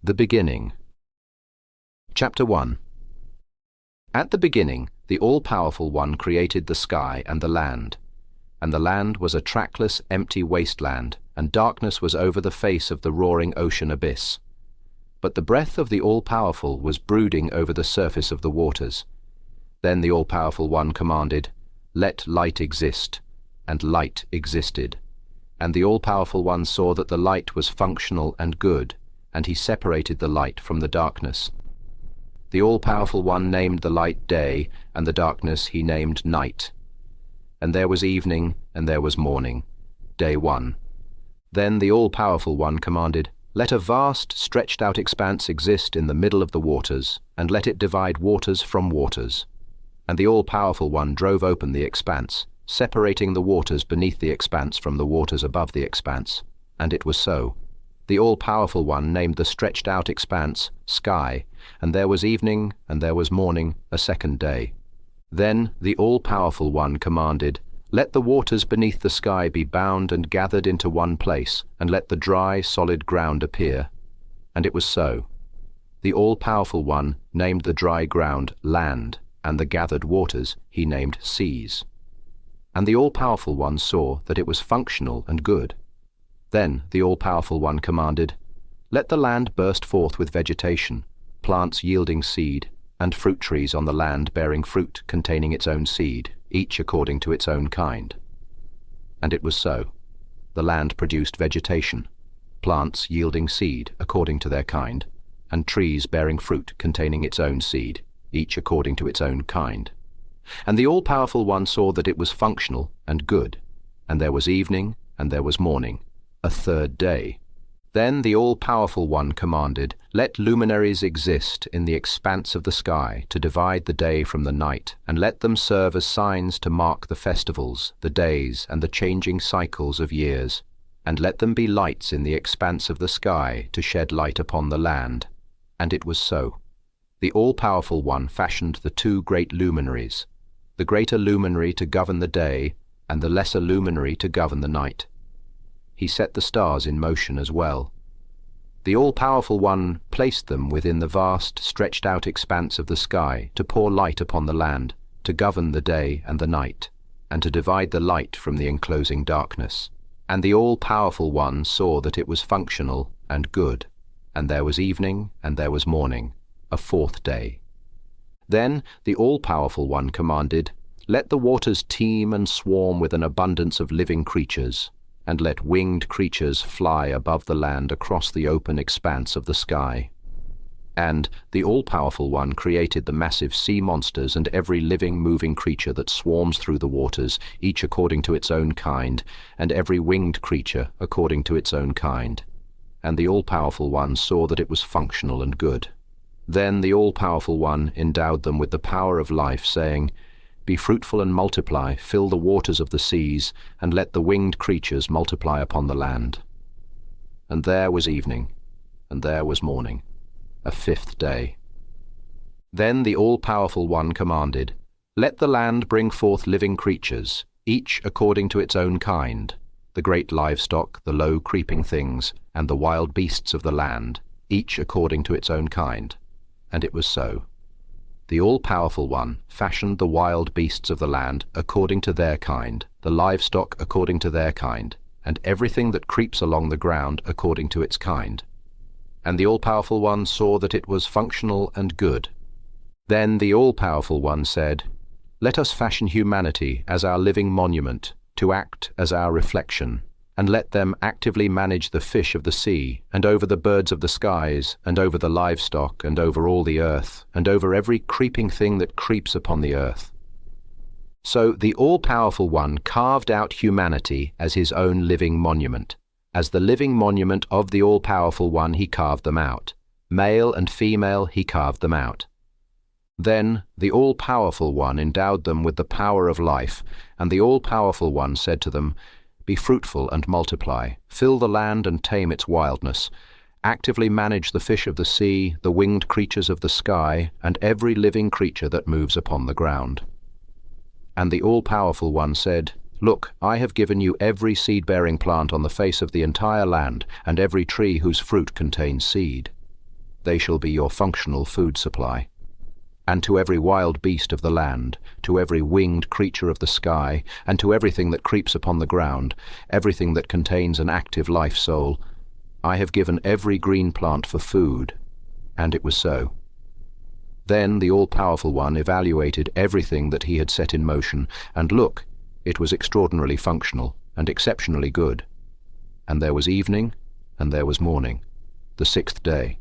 The beginning. Chapter 1. At the beginning, the all-powerful One created the sky and the land was a trackless, empty wasteland, and darkness was over the face of the roaring ocean abyss. But the breath of the all-powerful was brooding over the surface of the waters. Then the all-powerful One commanded, "Let light exist," and light existed. And the all-powerful One saw that the light was functional and good, and he separated the light from the darkness. The all-powerful One named the light day, and the darkness he named night. And there was evening, and there was morning, day 1. Then the all-powerful One commanded, "Let a vast, stretched-out expanse exist in the middle of the waters, and let it divide waters from waters." And the all-powerful One drove open the expanse, separating the waters beneath the expanse from the waters above the expanse. And it was so. The all-powerful One named the stretched-out expanse sky, and there was evening, and there was morning, a second day. Then the all-powerful One commanded, "Let the waters beneath the sky be bound and gathered into one place, and let the dry, solid ground appear." And it was so. The all-powerful One named the dry ground land, and the gathered waters he named seas. And the all-powerful One saw that it was functional and good. Then the all-powerful One commanded, "Let the land burst forth with vegetation, plants yielding seed, and fruit trees on the land bearing fruit containing its own seed, each according to its own kind." And it was so. The land produced vegetation, plants yielding seed according to their kind, and trees bearing fruit containing its own seed, each according to its own kind. And the all-powerful One saw that it was functional and good, and there was evening, and there was morning, a third day. Then the all-powerful One commanded, "Let luminaries exist in the expanse of the sky to divide the day from the night, and let them serve as signs to mark the festivals, the days, and the changing cycles of years. And let them be lights in the expanse of the sky to shed light upon the land." And it was so. The all-powerful One fashioned the two great luminaries, the greater luminary to govern the day, and the lesser luminary to govern the night. He set the stars in motion as well. The all-powerful One placed them within the vast, stretched-out expanse of the sky to pour light upon the land, to govern the day and the night, and to divide the light from the enclosing darkness. And the all-powerful One saw that it was functional and good, and there was evening, and there was morning, a fourth day. Then the all-powerful One commanded, "Let the waters teem and swarm with an abundance of living creatures, and let winged creatures fly above the land across the open expanse of the sky." And the all-powerful One created the massive sea monsters and every living, moving creature that swarms through the waters, each according to its own kind, and every winged creature according to its own kind. And the all-powerful One saw that it was functional and good. Then the all-powerful One endowed them with the power of life, saying, "Be fruitful and multiply, fill the waters of the seas, and let the winged creatures multiply upon the land." And there was evening, and there was morning, a fifth day. Then the all-powerful One commanded, "Let the land bring forth living creatures, each according to its own kind, the great livestock, the low creeping things, and the wild beasts of the land, each according to its own kind." And it was so. The all-powerful One fashioned the wild beasts of the land according to their kind, the livestock according to their kind, and everything that creeps along the ground according to its kind. And the all-powerful One saw that it was functional and good. Then the all-powerful One said, "Let us fashion humanity as our living monument, to act as our reflection, and let them actively manage the fish of the sea, and over the birds of the skies, and over the livestock, and over all the earth, and over every creeping thing that creeps upon the earth." So the all-powerful One carved out humanity as his own living monument. As the living monument of the all-powerful One he carved them out. Male and female he carved them out. Then the all-powerful One endowed them with the power of life, and the all-powerful One said to them, "Be fruitful and multiply, fill the land and tame its wildness, actively manage the fish of the sea, the winged creatures of the sky, and every living creature that moves upon the ground." And the all-powerful One said, "Look, I have given you every seed-bearing plant on the face of the entire land, and every tree whose fruit contains seed. they shall be your functional food supply. And to every wild beast of the land, to every winged creature of the sky, and to everything that creeps upon the ground, everything that contains an active life soul, I have given every green plant for food. And it was so. Then the all-powerful one evaluated everything that he had set in motion, and look, it was extraordinarily functional and exceptionally good. And there was evening, and there was morning, the sixth day.